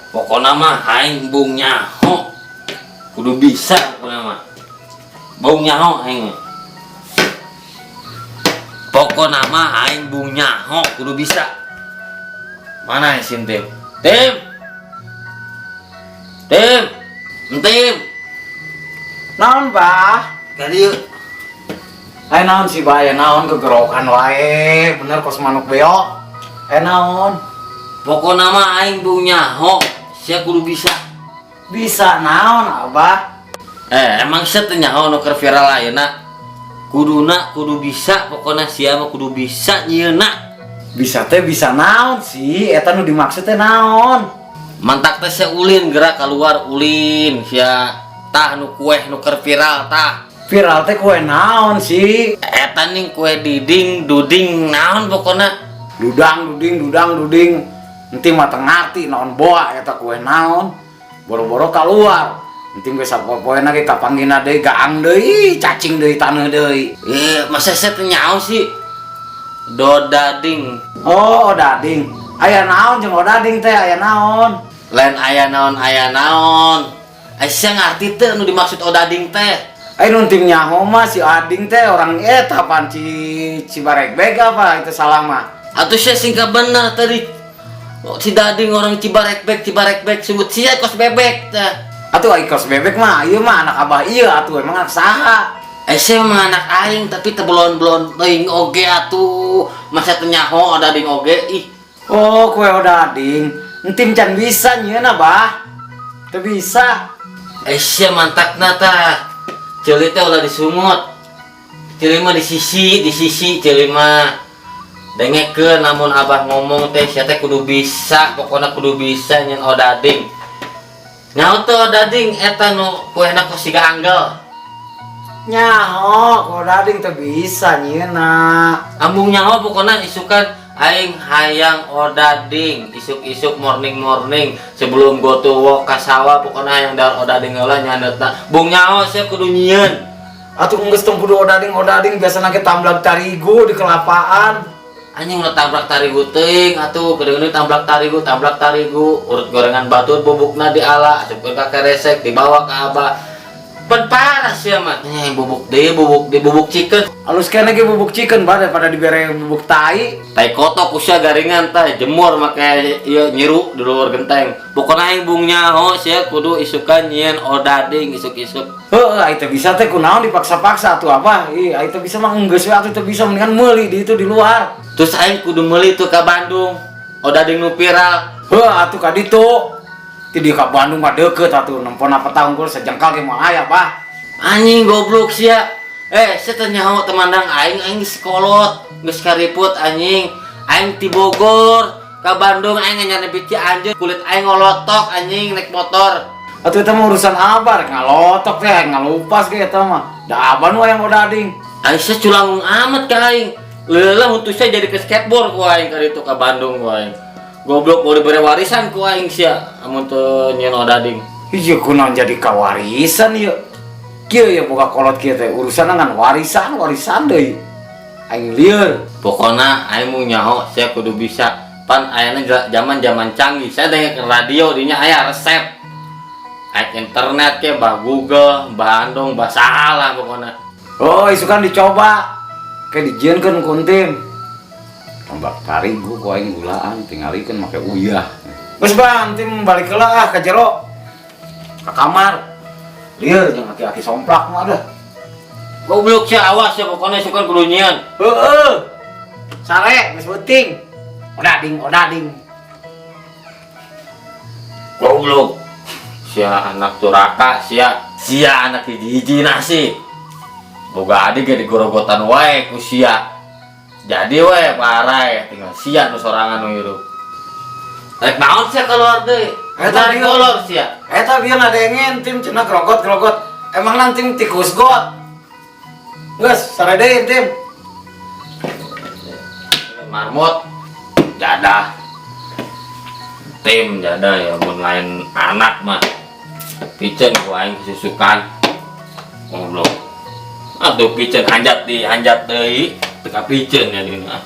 Pokoknya mah aing bung nyaho kudu bisa pokoknya mah. Bung nyaho aing. Pokoknya mah aing bung nyaho kudu bisa. Mana sih Tim? Tim. Tim. Tim. Naon, Bah? Kali yuk. Naon sih, Bah? Ya naon kegerokan wae. Bener kos manuk beok. Naon? Pokoknya mah aing bung nyaho sia kudu bisa. Bisa naon, Abah? Emang sia teh nyaho nu keur viral ayeuna. Kuduna kudu bisa, pokoknya sia mah kudu bisa nyieuna. Bisa teh bisa naon sih? Eta nu dimaksud teh naon? Mantak teh sia ulin gerak keluar ulin sia tah nu kue nu keur viral tah. Viral teh kue naon sih? Eta ning kue diding duding naon pokoknya. Dudang duding. Nanti mah teu ngarti naon boa eta kue naon. Boro-boro keluar. Nanti geus sapoe-poena ge kapanggina deui gaang deui, cacing deui taneuh deui. Masa sia teh nyaho sih? Dodading. Oh, odading. Aya naon jeung odading teh aya naon? Lain aya naon. Sia ngarti teh nu dimaksud odading teh. Nu tim nyaho mah si ading teh orang eta pan Cibaregbeg apa itu salah mah. Atuh sia singkat bener tadi. Si dading orang Cibaregbeg sebut sia kos bebek teh. Atuh ai kos bebek mah ieu mah anak abah ieu atuh emang anak saha? Sia mah anak aing tapi teu belon-belon teuing oge atuh. Masa teu nyaho odading oge ih. Oh, kue odading. Entim can bisa nyieuna, Bah. Teu bisa. Sia mantakna tah. Ceuli teh ulah disungut. Ceuli mah di sisi ceuli mah. Dengekeun namun abah ngomong teh sia teh kudu bisa, pokona kudu bisa nyen odading. Nyaho teh odading eta nu kuehna kos siga anggel. Nyaho, kue odading teu bisa nyieuna. Ambung nyaho pokona isukan aing hayang odading isuk-isuk morning sebelum go to work ka sawah pokona hayang dar odading heula nyandeutna. Bung nyaho sia kudu nyieun. Atuh geus tong kudu odading biasana ge tamblag tarigu di kelapaan. Anjing udah tabrak tarigu teuing atuh geudeung tabrak tarigu urut gorengan batur bubukna diala asupkeun ka keresek dibawa ka abah. Pan parah sia mah nya bubuk chicken. Alus kene ge bubuk chicken pada dibere bubuk tai. Tai kotok usia garingan teh jemur make ieu nyiru di luar genteng. Pokona aing bung nyaho sia kudu isukan nyieun odading isuk-isuk. Heuh, ai teh bisa teh kunaon dipaksa-paksa atuh apa? Ih, ai teh bisa mah geus we atuh teh bisa mendingan meuli di itu di luar. Terus aing kudu meuli tuh ka Bandung. Odading nu viral. Heuh, atuh ka ditu. Ti di ka Bandung mah deukeut atuh nempona petang unggul sejengkal ge moal aya, Bah. Anjing goblok sia. Sia teh nyaho temandang aing geus kolot, geus kariput anjing. Aing ti Bogor ka Bandung aing nyana biji anjeun kulit aing ngolotok anjing naik motor. Atuh eta mah urusan abah ngalotok teh ngalupas ge eta mah. Da abah nu aya odading. Aing sia culangung amat ka aing. Leulah hutusnya jadi ke skateboard ku aing ka ditu ka Bandung ku aing. Goblok mau diberi warisan ku aing sia amun teu nyieun odading. Ieu kunaon jadi kawarisan ieu. Kieu ya boga kolot kieu teh urusan ngan warisan deui. Aing lieur. Pokona aing mau nyaho sia kudu bisa. Pan ayana zaman canggih. Saya dengerin radio dinya aya resep. Aya internet ke bah Google, Bandung, bah salah pokona. Oh, isukan dicoba. Kayak dijieunkeun ku entim. Tambak tarigu ku aing gulaan tingalikeun make uyah. Geus Bang, entim balik heula ka jero. Ka kamar. Lieur jeung aki-aki somplak mah dah. Goblok sia awas ya pokona sukan kudu nyieun. Heueuh. Sare geus beuting. Odading. Goblok. Sia anak duraka sia anak hiji-hiji nasi. Boga adik ge digorogotan wae ku sia. Jadi wae parai tinggal sia nu sorangan nu hirup. Rek naon sia keluar deui? Eta di kolor sia. Eta bieu ngadengen tim cenah grogot. Emang nanti tikus got. Geus sare deui tim. Marmut jadah. Tim jadah ya mun lain anak mah. Piceun ku aing kesusukan. Goblok. Aduh piceun hanjat deui. Teka piceun ya dina.